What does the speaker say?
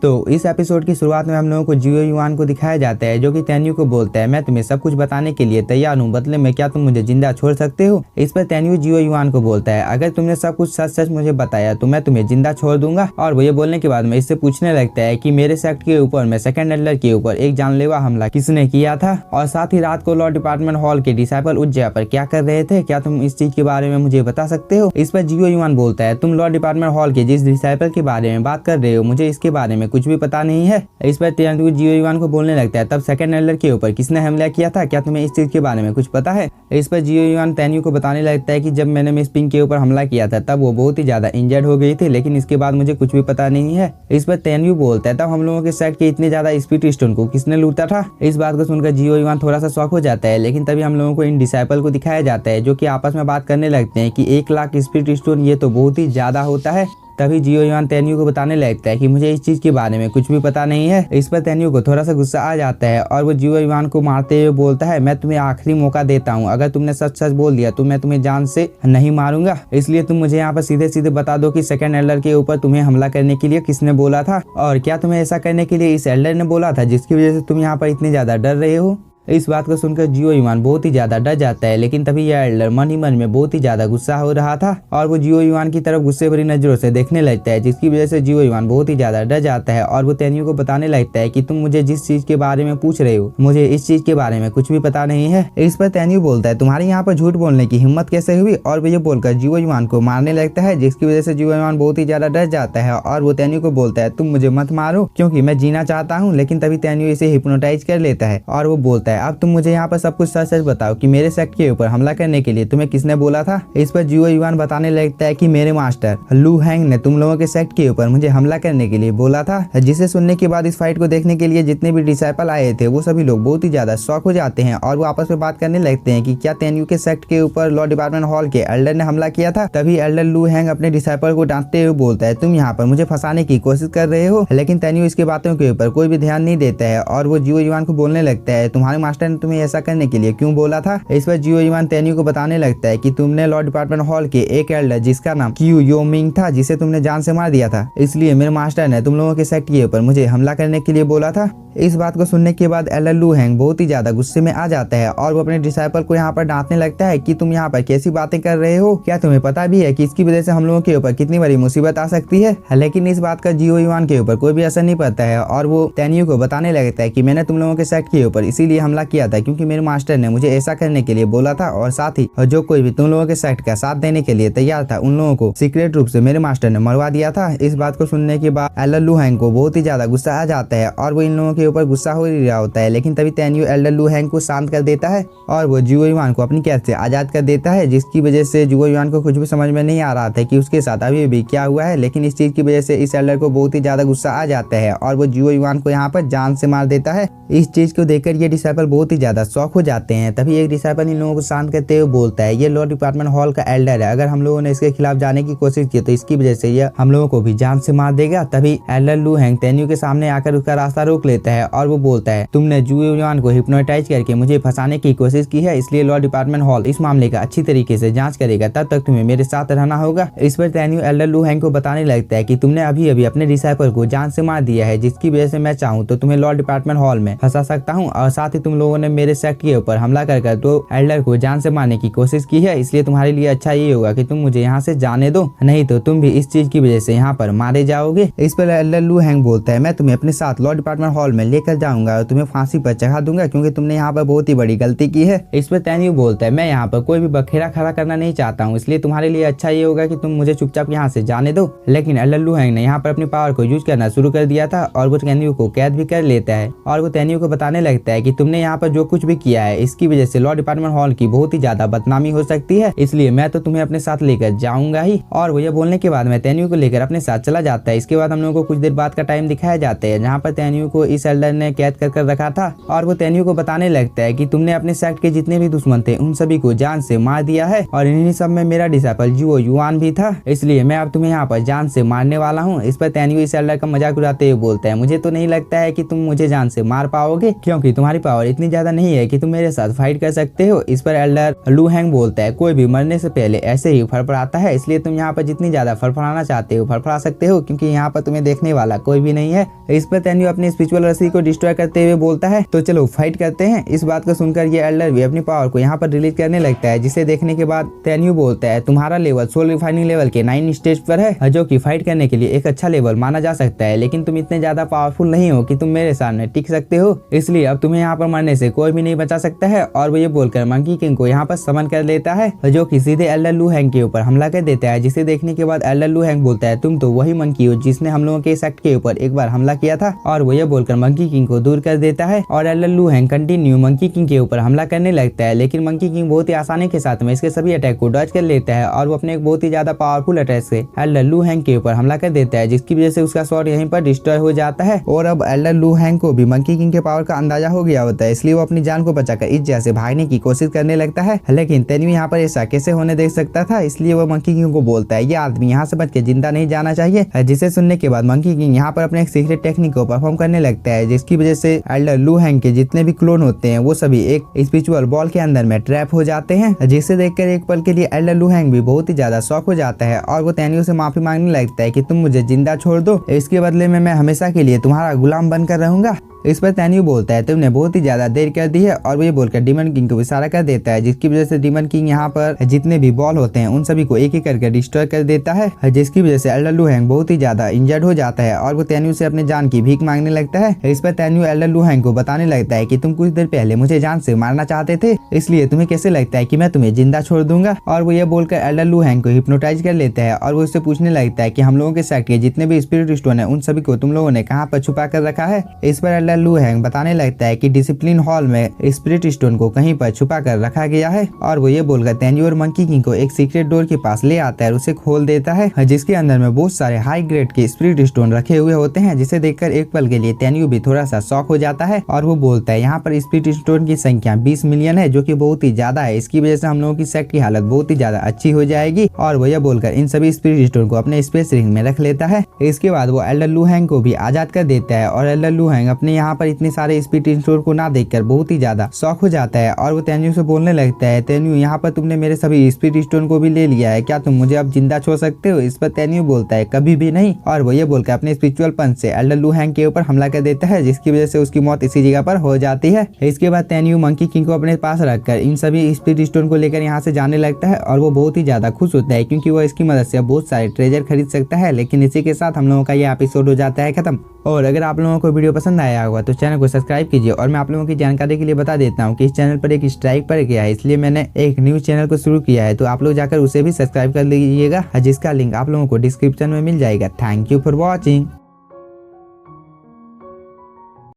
तो इस एपिसोड की शुरुआत में हम लोगों को जियो युआन को दिखाया जाता है, जो कि तेन्यू को बोलता है, मैं तुम्हें सब कुछ बताने के लिए तैयार हूँ, बदले में क्या तुम मुझे जिंदा छोड़ सकते हो। इस पर तेन्यू जियो युआन को बोलता है, अगर तुमने सब कुछ सच सच मुझे बताया तो मैं तुम्हें जिंदा छोड़ दूंगा। और वो ये बोलने के बाद में इससे पूछने लगता है कि मेरे सेक्ट के ऊपर में सेकंड एल्डर के ऊपर एक जानलेवा हमला किसने किया था, और साथ ही रात को लॉ डिपार्टमेंट हॉल के डिसाइपल उस जगह पर क्या कर रहे थे, क्या तुम इस चीज के बारे में मुझे बता सकते हो। इस पर जियो युआन बोलता है, तुम लॉ डिपार्टमेंट हॉल के जिस डिसाइपल के बारे में बात कर रहे हो, मुझे इसके बारे में कुछ भी पता नहीं है। इस पर तेन्यू जियो युआन को बोलने लगता है, तब सेकंड एल्डर के ऊपर किसने हमला किया था, क्या तुम्हें इस चीज के बारे में कुछ पता है। इस पर जियो युआन तेन्यू को बताने लगता है कि जब मैंने मिस पिंक के ऊपर हमला किया था तब वो बहुत ही ज्यादा इंजर्ड हो गई थी, लेकिन इसके बाद मुझे कुछ भी पता नहीं है। इस पर तेन्यू बोलता है, तब हम लोगों के सेट के इतने ज्यादा स्पीड स्टोन को किसने लूटा था। इस बात को सुनकर जियो युआन थोड़ा सा शॉक हो जाता है, लेकिन तभी हम लोगों को इन डिसाइपल को दिखाया जाता है जो कि आपस में बात करने लगते हैं कि 1 लाख स्पीड स्टोन ये तो बहुत ही ज्यादा होता है। तभी जियो युआन तेन्यू को बताने लगता है कि मुझे इस चीज के बारे में कुछ भी पता नहीं है। इस पर तेन्यू को थोड़ा सा गुस्सा आ जाता है और वो जियो युआन को मारते हुए बोलता है, मैं तुम्हें आखिरी मौका देता हूँ, अगर तुमने सच सच बोल दिया तो मैं तुम्हें जान से नहीं मारूंगा, इसलिए तुम मुझे यहाँ पर सीधे सीधे बता दो कि सेकंड एल्डर के ऊपर तुम्हें हमला करने के लिए किसने बोला था, और क्या तुम्हें ऐसा करने के लिए इस एल्डर ने बोला था जिसकी वजह से तुम यहाँ पर इतने ज्यादा डर रहे हो। इस बात को सुनकर जियो युआन बहुत ही ज्यादा डर जाता है, लेकिन तभी यह एल्डर मन ही मन में बहुत ही ज्यादा गुस्सा हो रहा था और वो जियो युआन की तरफ गुस्से भरी नजरों से देखने लगता है, जिसकी वजह से जियो युआन बहुत ही ज्यादा डर जाता है और वो तेन्यू को बताने लगता है कि तुम मुझे जिस चीज के बारे में पूछ रहे हो, मुझे इस चीज के बारे में कुछ भी पता नहीं है। इस पर तेन्यू बोलता है, तुम्हारे यहाँ पर झूठ बोलने की हिम्मत कैसे हुई, और वो ये बोलकर जियो युआन को मारने लगता है, जिसकी वजह से जियो युआन बहुत ही ज्यादा डर जाता है और वो तेन्यू को बोलता है, तुम मुझे मत मारो क्योंकि मैं जीना चाहता हूँ। लेकिन तभी तेन्यू इसे हिप्नोटाइज कर लेता है और वो बोलता है, अब तुम मुझे यहाँ सब कुछ सच सच बताओ कि मेरे सेक्ट के ऊपर हमला करने के लिए तुम्हें किसने बोला था। इस पर जियो युआन बताने लगता है कि मेरे मास्टर लू हैंग ने तुम लोगों के सेक्ट के ऊपर मुझे हमला करने के लिए बोला था। जिसे सुनने के बाद इस फाइट को देखने के लिए जितने भी डिसाइपल आए थे वो सभी लोग बहुत ही ज्यादा शॉक हो जाते हैं और वो आपस में बात करने लगते हैं कि क्या तेन्यू के सेक्ट के ऊपर लॉ डिपार्टमेंट हॉल के एल्डर ने हमला किया था। तभी एल्डर लू हैंग अपने डिसाइपल को डांटते हुए बोलता है, तुम यहाँ पर मुझे फंसाने की कोशिश कर रहे हो। लेकिन तेन्यू इसकी बातों के ऊपर कोई भी ध्यान नहीं देता है और वो जियो युआन को बोलने लगता है, तुम्हारे मास्टर ने तुम्हें ऐसा करने के लिए क्यों बोला था। इस पर जियो युआन तेन्यू को बताने लगता है कि तुमने लॉ डिपार्टमेंट हॉल के एक एल्डर जिसका नाम क्यू यो मिंग था, जिसे तुमने जान से मार दिया था, इसलिए मेरे मास्टर ने तुम लोगों के सेक्ट के ऊपर मुझे हमला करने के लिए बोला था। इस बात को सुनने के बाद एल्डर लू हैंग बहुत ही ज्यादा गुस्से में आ जाता है और वो अपने डिसाइपल को यहाँ पर डांटने लगता है कि तुम यहाँ पर कैसी बातें कर रहे हो, क्या तुम्हें पता भी है कि इसकी वजह से हम लोगों के ऊपर कितनी बड़ी मुसीबत आ सकती है। लेकिन इस बात का जियो युआन के ऊपर कोई भी असर नहीं पड़ता है और वो तेन्यू को बताने लगता है कि मैंने तुम लोगों के सेक्ट के ऊपर इसीलिए हमला किया था क्योंकि मेरे मास्टर ने मुझे ऐसा करने के लिए बोला था, और साथ ही जो कोई भी तुम लोगों के सेक्ट का साथ देने के लिए तैयार था उन लोगों को सीक्रेट रूप से मेरे मास्टर ने मरवा दिया था। इस बात को सुनने के बाद एल्डर लू हैंग को बहुत ही ज्यादा गुस्सा आ जाता है और वो इन लोगों के ऊपर गुस्सा हो रहा होता है, लेकिन तभी तेन्यू एल्डर लू हैंग को शांत कर देता है और वो जियो युआन को अपनी कैद से आजाद कर देता है, जिसकी वजह से जियो युआन को कुछ भी समझ में नहीं आ रहा था कि उसके साथ अभी भी क्या हुआ है। लेकिन इस चीज की वजह से इस एल्डर को बहुत ही ज्यादा गुस्सा आ जाता है और वो जियो युआन को यहाँ पर जान से मार देता है। इस चीज को देखकर ये डिसाइपल बहुत ही ज्यादा शॉक हो जाते हैं। तभी एक डिसाइपल इन लोगों को शांत करते हुए बोलता है, ये लॉ डिपार्टमेंट हॉल का एल्डर है, अगर हम लोगों ने इसके खिलाफ जाने की कोशिश की तो इसकी वजह से ये हम लोगों को भी जान से मार देगा। तभी एल्डर लू हैंग तेन्यू के सामने आकर उसका रास्ता रोक लेता है और वो बोलता है, तुमने जियो युआन को हिप्नोटाइज करके मुझे फंसाने की कोशिश की है, इसलिए लॉ डिपार्टमेंट हॉल इस मामले का अच्छी तरीके से जांच करेगा, तब तक तुम्हें मेरे साथ रहना होगा। इस पर तेन्यू एल्डर लू हैंग को बताने लगता है कि तुमने अभी अभी अपने डिसाइपल को जान से मार दिया है, जिसकी वजह से मैं चाहूँ तो तुम्हें लॉ डिपार्टमेंट हॉल में फंसा सकता हूँ, और साथ ही तुम लोगों ने मेरे सेक्ट के ऊपर हमला कर तो एल्डर को जान से मारने की कोशिश की है, इसलिए तुम्हारे लिए अच्छा ये होगा कि तुम मुझे यहाँ से जाने दो, नहीं तो तुम भी इस चीज की वजह से यहाँ पर मारे जाओगे। इस पर एल्डर लू हैंग बोलता है, मैं तुम्हें अपने साथ लॉ डिपार्टमेंट हॉल में लेकर जाऊंगा और तुम्हें फांसी पर चढ़ा दूंगा क्योंकि तुमने यहाँ पर बहुत ही बड़ी गलती की है। इस पर तेन्यू बोलता है, मैं यहाँ पर कोई भी बखेड़ा खड़ा करना नहीं चाहता हूँ, इसलिए तुम्हारे लिए अच्छा ये होगा कि तुम मुझे चुपचाप यहाँ से जाने दो। लेकिन एल्डर लू हैंग ने यहाँ पर अपनी पावर को यूज करना शुरू कर दिया था और वो तेन्यू को कैद भी कर लेता है और वो तेन्यू को बताने लगता है कि तुमने यहाँ पर जो कुछ भी किया है इसकी वजह से लॉ डिपार्टमेंट हॉल की बहुत ही ज्यादा बदनामी हो सकती है, इसलिए मैं तो तुम्हें अपने साथ लेकर जाऊंगा ही। और वो ये बोलने के बाद में तेन्यू को लेकर अपने साथ चला जाता है। इसके बाद हम लोगों को कुछ देर बाद का टाइम दिखाया जाता है जहाँ पर तेन्यू को इस एल्डर ने कैद कर रखा था और वो तेन्यू को बताने लगता है कि तुमने अपने सेक्ट के जितने भी दुश्मन थे उन सभी को जान से मार दिया है और इन्हीं सब में मेरा डिसाइपल जियो युआन भी था, इसलिए मैं अब तुम्हें यहाँ पर जान से मारने वाला हूँ। इस पर तेन्यू इस एल्डर का मजाक उड़ाते हुए बोलता है, मुझे तो नहीं लगता है कि तुम मुझे जान से मार पाओगे क्योंकि तुम्हारी पावर पावर इतनी ज्यादा नहीं है कि तुम मेरे साथ फाइट कर सकते हो। इस पर एल्डर लू हैंग बोलता है कोई भी मरने से पहले ऐसे ही फड़फड़ाता है, इसलिए तुम यहाँ पर जितनी ज्यादा फड़फड़ाना चाहते हो फड़फड़ा सकते हो, क्योंकि यहाँ पर तुम्हें देखने वाला कोई भी नहीं है। इस पर तेन्यू अपनी स्पिरिचुअल रस्सी को डिस्ट्रॉय करते हुए बोलता है तो चलो फाइट करते हैं। इस बात को सुनकर ये एल्डर भी अपनी पावर को यहाँ पर रिलीज करने लगता है, जिसे देखने के बाद तेन्यू बोलता है तुम्हारा लेवल सोल रिफाइनिंग लेवल के 9 स्टेज पर है, जो कि फाइट करने के लिए एक अच्छा लेवल माना जा सकता है, लेकिन तुम इतने ज्यादा पावरफुल नहीं हो कि तुम मेरे सामने टिक सकते हो, इसलिए अब तुम्हें यहाँ पर मरने से कोई भी नहीं बचा सकता है। और वो ये बोलकर मंकी किंग को यहाँ पर समन कर लेता है, जो कि सीधे एल्डर लू हैंग के ऊपर हमला कर देता है, जिसे देखने के बाद एल्डर लू हैंग बोलता है तुम तो वही मंकी हो जिसने हम लोगों के सेक्ट के ऊपर एक बार हमला किया था। और वो ये बोलकर मंकी किंग को दूर कर देता है और एल्डर लू हैंग कंटिन्यू मंकी किंग के ऊपर हमला करने लगता है, लेकिन मंकी किंग बहुत ही आसानी के साथ में इसके सभी अटैक को डॉज कर लेता है और वो अपने एक बहुत ही ज्यादा पावरफुल अटैक से एल्डर लू हैंग के ऊपर हमला कर देता है, जिसकी वजह से उसका स्वॉर्ड यहीं पर डिस्ट्रॉय हो जाता है। और अब एल्डर लू हैंग को भी मंकी किंग के पावर का अंदाजा हो गया होता है, इसलिए वो अपनी जान को बचाकर इस जगह से भागने की कोशिश करने लगता है, लेकिन तेन्यू यहाँ पर ऐसा कैसे होने देख सकता था, इसलिए वो मंकी किंग को बोलता है ये आदमी यहाँ से बच के जिंदा नहीं जाना चाहिए, जिसे सुनने के बाद मंकी किंग यहाँ पर अपने एक सीक्रेट टेक्निक को परफॉर्म करने लगता है, जिसकी वजह से एल्डर लू हैंग के जितने भी क्लोन होते हैं वो सभी एक स्पिरिचुअल बॉल के अंदर में ट्रैप हो जाते हैं, जिसे देखकर एक पल के लिए एल्डर लू हैंग भी बहुत ही ज्यादा शॉक हो जाता है और वो तेन्यू से माफी मांगने लगता है कि तुम मुझे जिंदा छोड़ दो, इसके बदले में मैं हमेशा के लिए तुम्हारा गुलाम बनकर रहूंगा। इस पर तेन्यू बोलता है तुमने बहुत ही ज्यादा देर कर दी है और वो ये बोलकर डीमन किंग को इशारा कर देता है, जिसकी वजह से डीमन किंग यहाँ पर जितने भी बॉल होते हैं उन सभी को एक एक करके डिस्ट्रॉय कर देता है, जिसकी वजह से एल्डर लू हैंग बहुत ही ज्यादा इंजर्ड हो जाता है और वो तेन्यू से अपने जान की भीख मांगने लगता है। इस पर तेन्यू एल्डर लू हैंग को बताने लगता है कि तुम कुछ देर पहले मुझे जान से मारना चाहते थे, इसलिए तुम्हें कैसे लगता है कि मैं तुम्हें जिंदा छोड़ दूंगा। और वो ये बोलकर एल्डर लू हैंग को हिप्नोटाइज कर लेता है और वो उससे पूछने लगता है कि हम लोगों के सेक्ट के जितने भी स्पिरिट स्टोन है उन सभी को तुम लोगों ने कहाँ पर छुपा कर रखा है। इस पर एल्डर लू हैंग बताने लगता है कि डिसिप्लिन हॉल में स्पिरिट स्टोन को कहीं पर छुपा कर रखा गया है और वो ये बोलकर तेन्यू और मंकी किंग को एक सीक्रेट डोर के पास ले आता है और उसे खोल देता है, जिसके अंदर में बहुत सारे हाई ग्रेड के स्पिरिट स्टोन रखे हुए होते हैं, जिसे देखकर एक पल के लिए तेन्यू भी थोड़ा सा शॉक हो जाता है और वो बोलता है यहाँ पर स्पिरिट स्टोन की संख्या 20 मिलियन है, जो कि बहुत ही ज्यादा है, इसकी वजह से हम लोगों की सेक्ट की हालत बहुत ही ज्यादा अच्छी हो जाएगी। और वो ये बोलकर इन सभी स्पिरिट स्टोन को अपने स्पेस रिंग में रख लेता है। इसके बाद वो एल्डर लू हैंग को भी आजाद कर देता है और एल्डर लू हैंग अपने यहाँ पर इतने सारे स्पिरिट स्टोन को ना देखकर बहुत ही ज्यादा शॉक हो जाता है और वो तेन्यू से बोलने लगता है तेन्यू यहाँ पर तुमने मेरे सभी स्पिरिट स्टोन को भी ले लिया है, क्या तुम मुझे अब जिंदा छोड़ सकते हो। इस पर तेन्यू बोलता है कभी भी नहीं और वो ये बोलकर अपने स्पिरिचुअल पंच से एल्डर लू हैंग के ऊपर हमला कर देता है, जिसकी वजह से उसकी मौत इसी जगह पर हो जाती है। इसके बाद तेन्यू मंकी किंग को अपने पास रखकर इन सभी स्पिरिट स्टोन को लेकर यहाँ से जाने लगता है और वो बहुत ही ज्यादा खुश होता है क्योंकि वो इसकी मदद से बहुत सारे ट्रेजर खरीद सकता है। लेकिन इसी के साथ हम लोगों का ये एपिसोड हो जाता है खत्म। और अगर आप लोगों को वीडियो पसंद आया होगा तो चैनल को सब्सक्राइब कीजिए। और मैं आप लोगों की जानकारी के लिए बता देता हूँ कि इस चैनल पर एक स्ट्राइक पड़ गया है, इसलिए मैंने एक न्यूज चैनल को शुरू किया है, तो आप लोग जाकर उसे भी सब्सक्राइब कर लीजिएगा, जिसका लिंक आप लोगों को डिस्क्रिप्शन में मिल जाएगा। Thank you for watching.